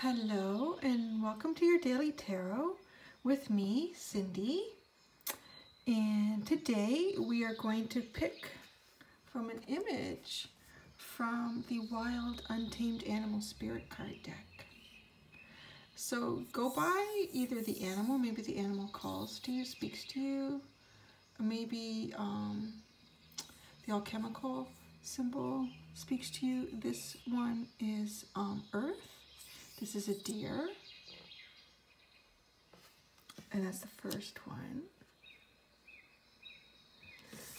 Hello and welcome to your Daily Tarot with me, Cindy. And today we are going to pick from an image from the Wild Untamed Animal Spirit card deck. So go by either the animal, maybe the animal calls to you, speaks to you, or maybe the alchemical symbol speaks to you. This one is Earth. This is a deer, and that's the first one.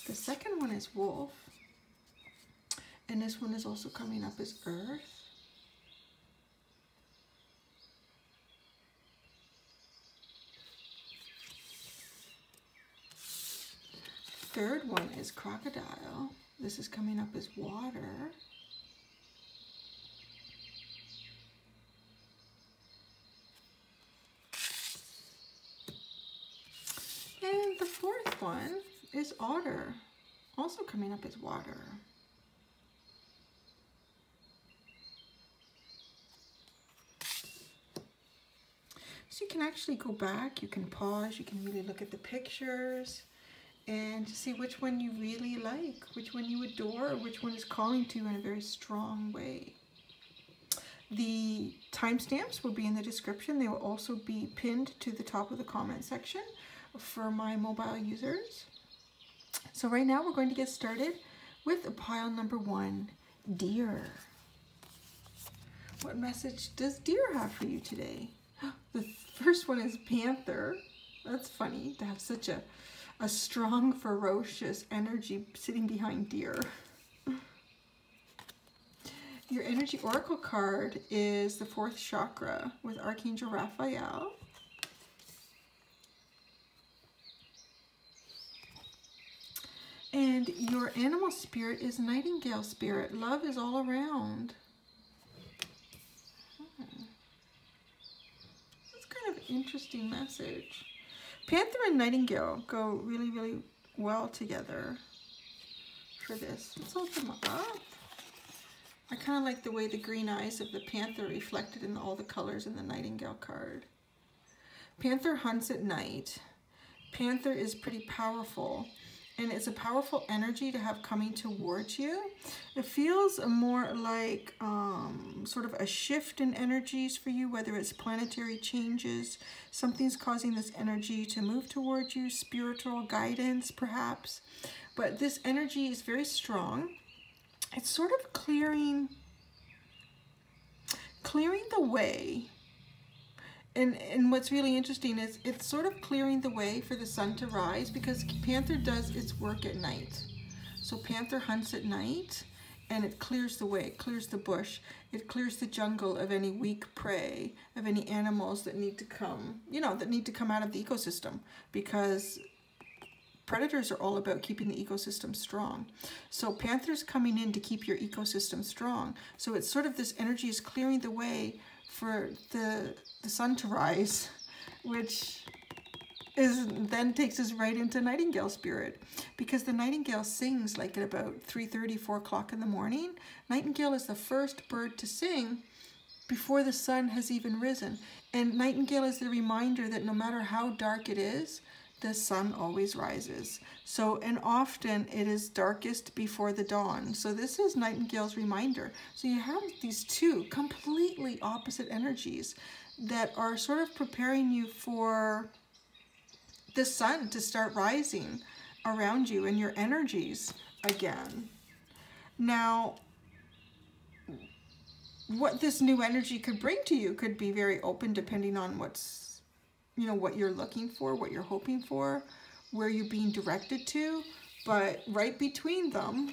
The second one is wolf, and this one is also coming up as earth. Third one is crocodile. This is coming up as water. And the fourth one is otter, also coming up as water. So you can actually go back, you can pause, you can really look at the pictures and see which one you really like, which one you adore, or which one is calling to you in a very strong way. The timestamps will be in the description. They will also be pinned to the top of the comment section for my mobile users. So right now we're going to get started with pile number one, deer. What message does deer have for you today? The first one is panther. That's funny to have such a strong, ferocious energy sitting behind deer. Your energy oracle card is the fourth chakra with Archangel Raphael. And your animal spirit is nightingale spirit. Love is all around. That's kind of an interesting message. Panther and nightingale go really, really well together for this. Let's open them up. I kind of like the way the green eyes of the panther reflected in all the colors in the nightingale card. Panther hunts at night. Panther is pretty powerful. And it's a powerful energy to have coming towards you. It feels more like sort of a shift in energies for you, whether it's planetary changes, something's causing this energy to move towards you, spiritual guidance perhaps. But this energy is very strong. It's sort of clearing the way. And what's really interesting is it's sort of clearing the way for the sun to rise, because panther does its work at night. So panther hunts at night and it clears the way, it clears the bush, it clears the jungle of any weak prey, of any animals that need to come, that need to come out of the ecosystem, because predators are all about keeping the ecosystem strong. So panther's coming in to keep your ecosystem strong. So it's sort of this energy is clearing the way for the sun to rise, which then takes us right into nightingale spirit, because the nightingale sings like at about 3:30, 4 o'clock in the morning. Nightingale is the first bird to sing before the sun has even risen. And nightingale is the reminder that no matter how dark it is, the sun always rises. So, and often it is darkest before the dawn. So this is nightingale's reminder. So you have these two completely opposite energies that are sort of preparing you for the sun to start rising around you and your energies again. Now, what this new energy could bring to you could be very open depending on what's what you're looking for, what you're hoping for, where you're being directed to. But right between them,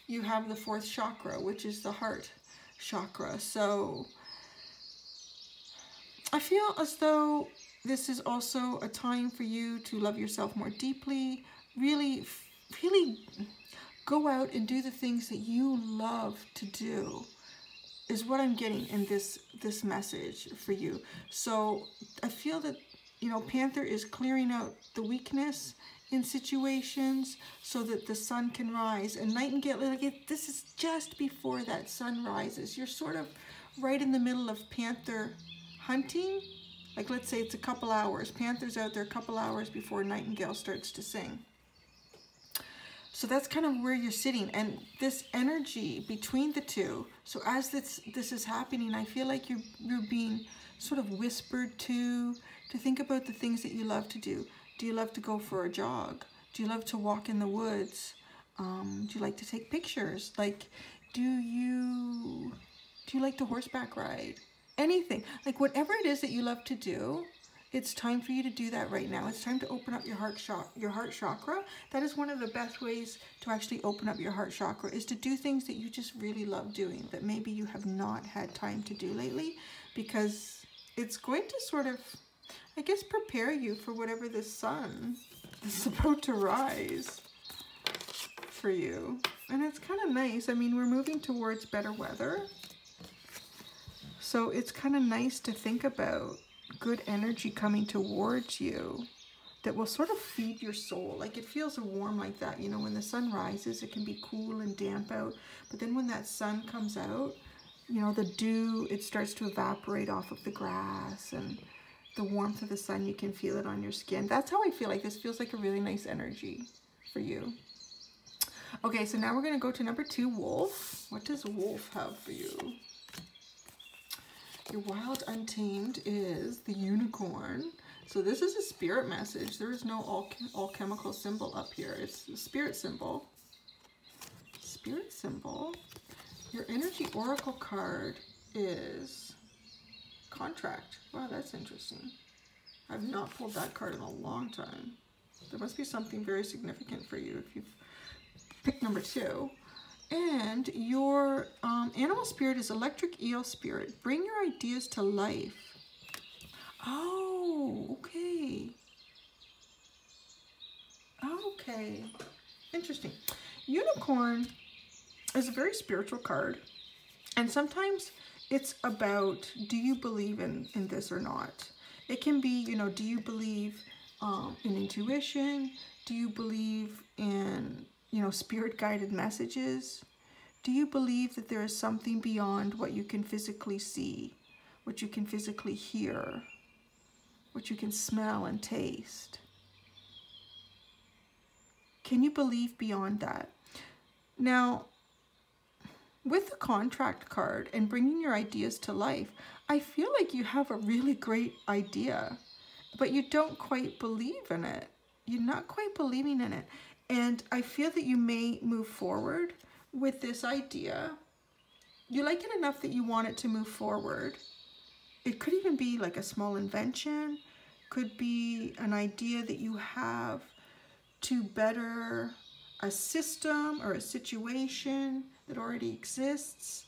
you have the fourth chakra, which is the heart chakra. So I feel as though this is also a time for you to love yourself more deeply, really go out and do the things that you love to do, is what I'm getting in this message for you. So I feel that, panther is clearing out the weakness in situations so that the sun can rise. And nightingale, like this is just before that sun rises. You're sort of right in the middle of panther hunting. Like let's say it's a couple hours. Panther's out there a couple hours before nightingale starts to sing. So that's kind of where you're sitting, and this energy between the two. So as this is happening, I feel like you're being sort of whispered to think about the things that you love to do. Do you love to go for a jog? Do you love to walk in the woods? Do you like to take pictures? Like, do you like to horseback ride? Anything, like whatever it is that you love to do, it's time for you to do that right now. It's time to open up your heart chakra. That is one of the best ways to actually open up your heart chakra, is to do things that you just really love doing that maybe you have not had time to do lately, because it's going to sort of, I guess, prepare you for whatever the sun is about to rise for you. And it's kind of nice. I mean, we're moving towards better weather. So it's kind of nice to think about good energy coming towards you that will sort of feed your soul. Like it feels warm like that. You know, when the sun rises, it can be cool and damp out. But then when that sun comes out, you know, the dew, it starts to evaporate off of the grass, and the warmth of the sun, you can feel it on your skin. That's how I feel like this feels like a really nice energy for you. Okay, so now we're going to go to number 2, Wolf. What does Wolf have for you? Your wild untamed is the unicorn. So this is a spirit message. There is no alchemical symbol up here. It's a spirit symbol. Spirit symbol. Your energy oracle card is contract. Wow, that's interesting. I've not pulled that card in a long time. There must be something very significant for you if you've picked number 2. And your animal spirit is electric eel spirit. Bring your ideas to life. Oh, okay. Okay. Interesting. Unicorn is a very spiritual card. And sometimes it's about, do you believe in this or not? It can be, you know, do you believe in intuition? Do you believe in, you know, spirit-guided messages? Do you believe that there is something beyond what you can physically see, what you can physically hear, what you can smell and taste? Can you believe beyond that? Now, with the contract card and bringing your ideas to life, I feel like you have a really great idea, but you don't quite believe in it. You're not quite believing in it. And I feel that you may move forward with this idea. You like it enough that you want it to move forward. It could even be like a small invention, could be an idea that you have to better a system or a situation that already exists.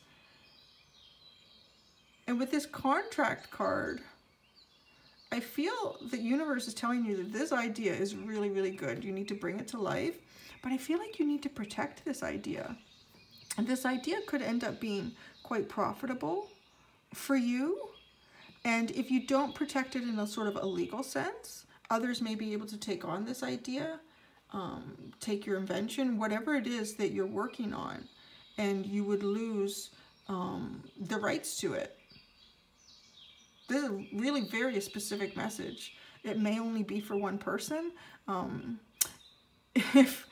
And with this contract card, I feel the universe is telling you that this idea is really, really good. You need to bring it to life, but I feel like you need to protect this idea. And this idea could end up being quite profitable for you. And if you don't protect it in a sort of a legal sense, others may be able to take on this idea, take your invention, whatever it is that you're working on, and you would lose the rights to it. This is really very specific message. It may only be for one person. If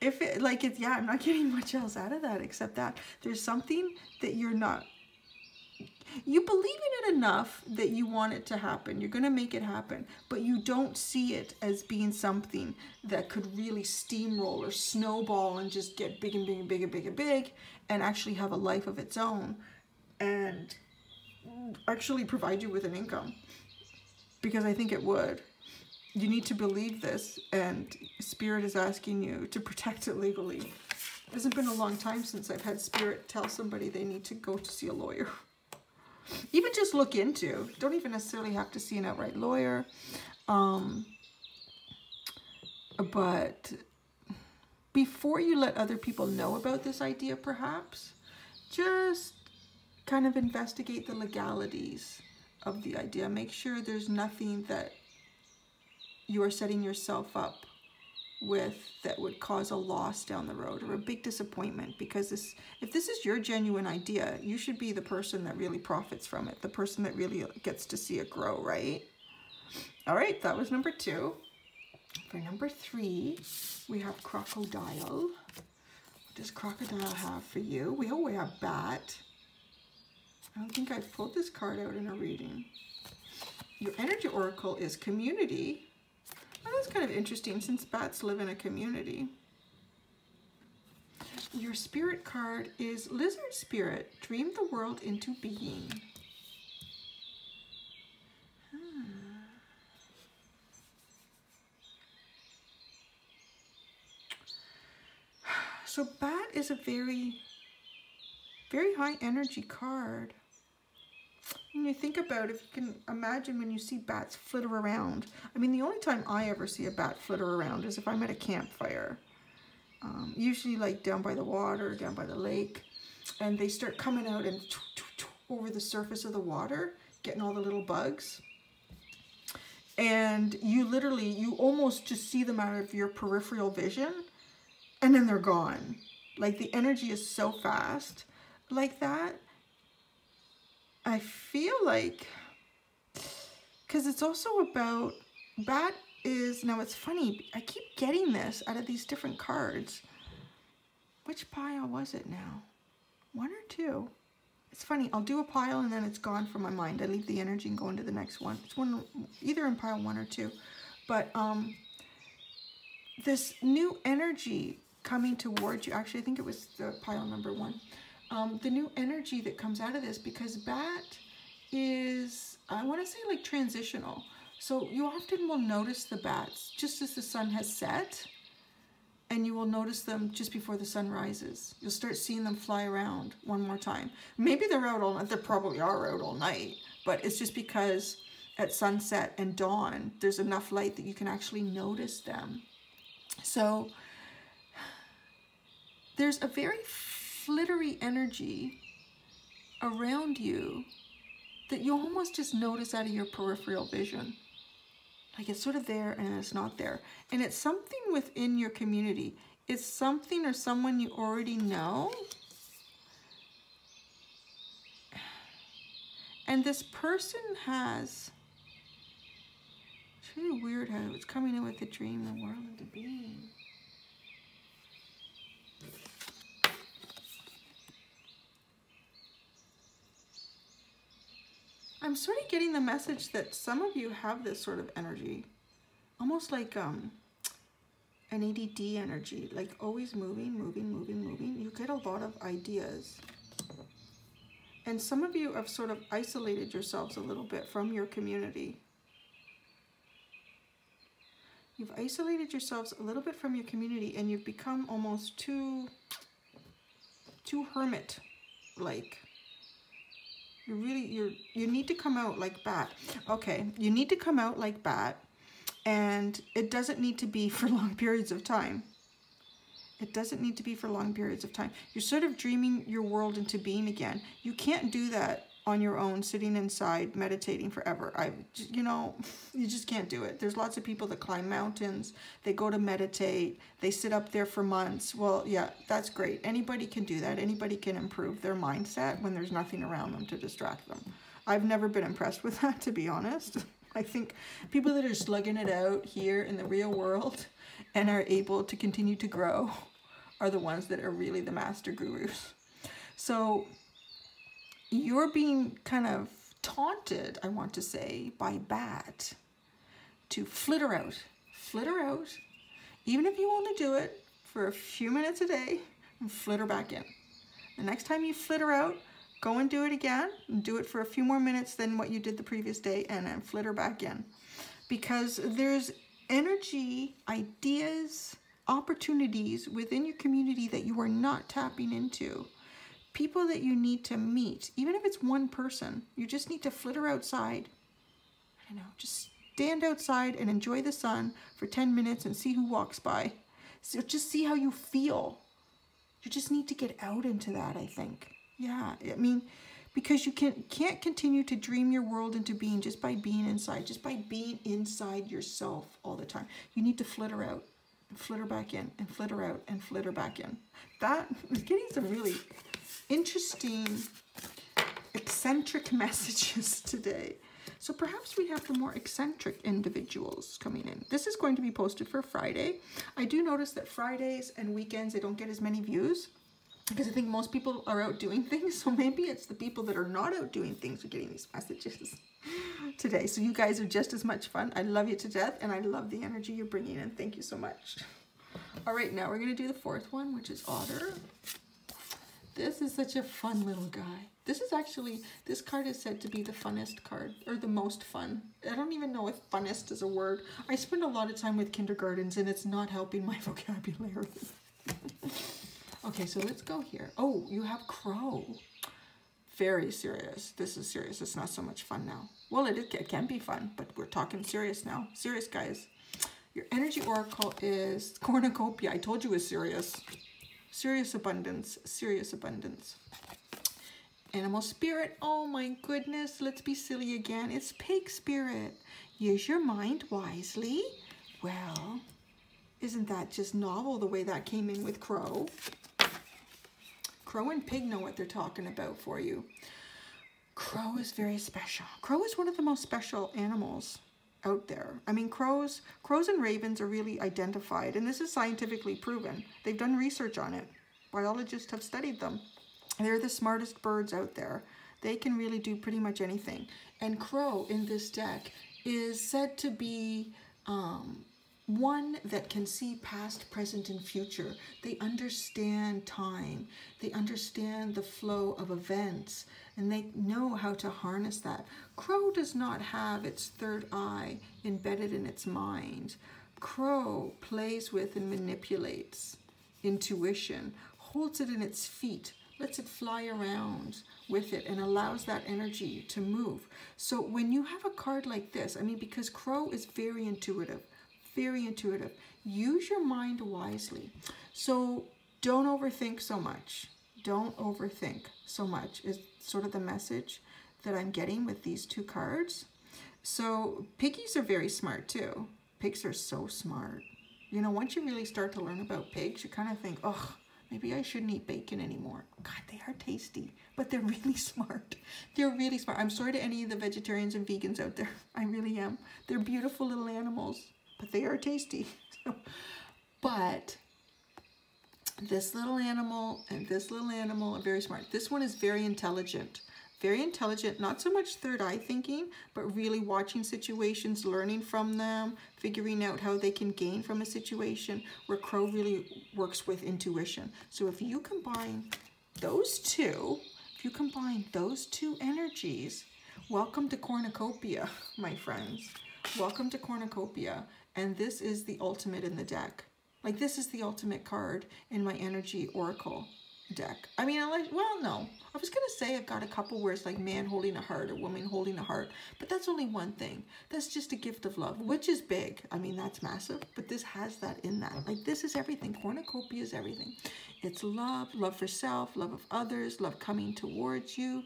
it, like it's, yeah, I'm not getting much else out of that except that there's something that you're not, you believe in it enough that you want it to happen. You're going to make it happen, but you don't see it as being something that could really steamroll or snowball and just get big and big and big and big and big and actually have a life of its own and actually provide you with an income, because I think it would. You need to believe this, and Spirit is asking you to protect it legally. It hasn't been a long time since I've had Spirit tell somebody they need to go to see a lawyer. Even just look into. Don't even necessarily have to see an outright lawyer. But before you let other people know about this idea, perhaps, just kind of investigate the legalities of the idea. Make sure there's nothing that you are setting yourself up with that would cause a loss down the road or a big disappointment, because if this is your genuine idea, you should be the person that really profits from it, the person that really gets to see it grow, right? All right, that was number 2. For number 3, we have crocodile. What does crocodile have for you? We have bat. I don't think I've pulled this card out in a reading. Your energy oracle is community. Oh, that's kind of interesting since bats live in a community. Your spirit card is lizard spirit. Dream the world into being. So bat is a very, very high energy card. When you think about, if you can imagine when you see bats flitter around. I mean, the only time I ever see a bat flitter around is if I'm at a campfire. Usually like down by the water, down by the lake. And they start coming out and over the surface of the water, getting all the little bugs. And you almost just see them out of your peripheral vision. And then they're gone. Like the energy is so fast like that. I feel like, because it's also about, bat is, now it's funny, I keep getting this out of these different cards. Which pile was it now? 1 or 2? It's funny, I'll do a pile and then it's gone from my mind. I leave the energy and go into the next one. It's either in pile 1 or 2. But this new energy coming towards you, actually I think it was the pile number 1. The new energy that comes out of this, because bat is, I want to say like transitional. So you often will notice the bats just as the sun has set, and you will notice them just before the sun rises. You'll start seeing them fly around one more time. Maybe they're out all night. They probably are out all night, but it's just because at sunset and dawn, there's enough light that you can actually notice them. So there's a very flittery energy around you that you almost just notice out of your peripheral vision. Like it's sort of there and it's not there. And it's something within your community. It's something or someone you already know. And this person has, it's really weird how it's coming in with the dream, the world into being. I'm sort of getting the message that some of you have this sort of energy, almost like an ADD energy, like always moving. You get a lot of ideas. And some of you have sort of isolated yourselves a little bit from your community. You've isolated yourselves a little bit from your community and you've become almost too hermit-like. You need to come out like bat. Okay, you need to come out like bat, and it doesn't need to be for long periods of time. It doesn't need to be for long periods of time. You're sort of dreaming your world into being again. You can't do that on your own, sitting inside, meditating forever. You just can't do it. There's lots of people that climb mountains. They go to meditate. They sit up there for months. Well, yeah, that's great. Anybody can do that. Anybody can improve their mindset when there's nothing around them to distract them. I've never been impressed with that, to be honest. I think people that are slugging it out here in the real world and are able to continue to grow are the ones that are really the master gurus. So you're being kind of taunted, I want to say, by bat to flitter out. Flitter out. Even if you only do it for a few minutes a day, and flitter back in. The next time you flitter out, go and do it again, and do it for a few more minutes than what you did the previous day, and then flitter back in. Because there's energy, ideas, opportunities within your community that you are not tapping into. People that you need to meet, even if it's one person, you just need to flitter outside. I don't know, just stand outside and enjoy the sun for 10 minutes and see who walks by. So just see how you feel. You just need to get out into that, I think. Yeah, I mean, because you can't continue to dream your world into being just by being inside, just by being inside yourself all the time. You need to flitter out, flitter back in, and flitter out, and flitter back in. That is getting some really interesting, eccentric messages today. So perhaps we have the more eccentric individuals coming in. This is going to be posted for Friday. I do notice that Fridays and weekends, they don't get as many views, because I think most people are out doing things. So maybe it's the people that are not out doing things who are getting these messages today. So you guys are just as much fun. I love you to death, and I love the energy you're bringing in. Thank you so much. All right, now we're going to do the fourth one, which is Otter. This is such a fun little guy. This is actually, this card is said to be the funnest card, or the most fun. I don't even know if funnest is a word. I spend a lot of time with kindergartens, and it's not helping my vocabulary. Okay, so let's go here. Oh, you have Crow. Very serious. This is serious. It's not so much fun now. Well, it can be fun, but we're talking serious now. Serious, guys. Your energy oracle is cornucopia. I told you it was serious. Serious abundance. Serious abundance. Animal spirit. Oh my goodness. Let's be silly again. It's pig spirit. Use your mind wisely. Well, isn't that just novel the way that came in with Crow? Crow and pig know what they're talking about for you. Crow is very special. Crow is one of the most special animals out there. I mean, crows and ravens are really identified, and this is scientifically proven. They've done research on it. Biologists have studied them. They're the smartest birds out there. They can really do pretty much anything. And Crow in this deck is said to be one that can see past, present, and future. They understand time. They understand the flow of events, and they know how to harness that. Crow does not have its third eye embedded in its mind. Crow plays with and manipulates intuition, holds it in its feet, lets it fly around with it, and allows that energy to move. So when you have a card like this, I mean, because Crow is very intuitive, very intuitive. Use your mind wisely. So don't overthink so much. Don't overthink so much is sort of the message that I'm getting with these two cards. So piggies are very smart too. Pigs are so smart. You know, once you really start to learn about pigs, you kind of think, oh, maybe I shouldn't eat bacon anymore. God, they are tasty, but they're really smart. They're really smart. I'm sorry to any of the vegetarians and vegans out there. I really am. They're beautiful little animals, but they are tasty. But this little animal and this little animal are very smart. This one is very intelligent. Very intelligent, not so much third eye thinking, but really watching situations, learning from them, figuring out how they can gain from a situation, where Crow really works with intuition. So if you combine those two, energies, welcome to cornucopia, my friends. Welcome to cornucopia. And this is the ultimate in the deck. Like, this is the ultimate card in my energy oracle deck. I mean, well, no. I was going to say I've got a couple where it's like man holding a heart, a woman holding a heart. But that's only one thing. That's just a gift of love, which is big. I mean, that's massive. But this has that in that. Like, this is everything. Cornucopia is everything. It's love, love for self, love of others, love coming towards you.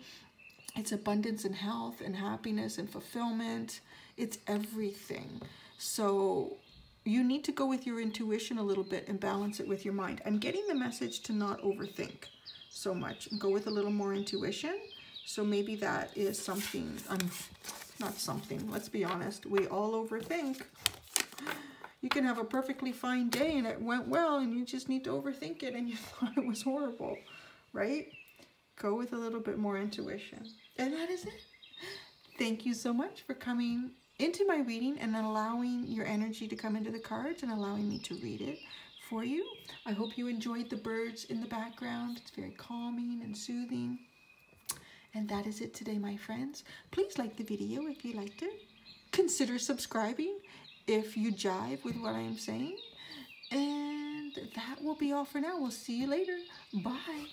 It's abundance and health and happiness and fulfillment. It's everything. So you need to go with your intuition a little bit and balance it with your mind. I'm getting the message to not overthink so much and go with a little more intuition. So maybe that is something, not something, let's be honest. We all overthink. You can have a perfectly fine day and it went well and you just need to overthink it and you thought it was horrible, right? Go with a little bit more intuition. And that is it. Thank you so much for coming into my reading and allowing your energy to come into the cards and allowing me to read it for you. I hope you enjoyed the birds in the background. It's very calming and soothing. And that is it today, my friends. Please like the video if you liked it. Consider subscribing if you jive with what I am saying. And that will be all for now. We'll see you later. Bye.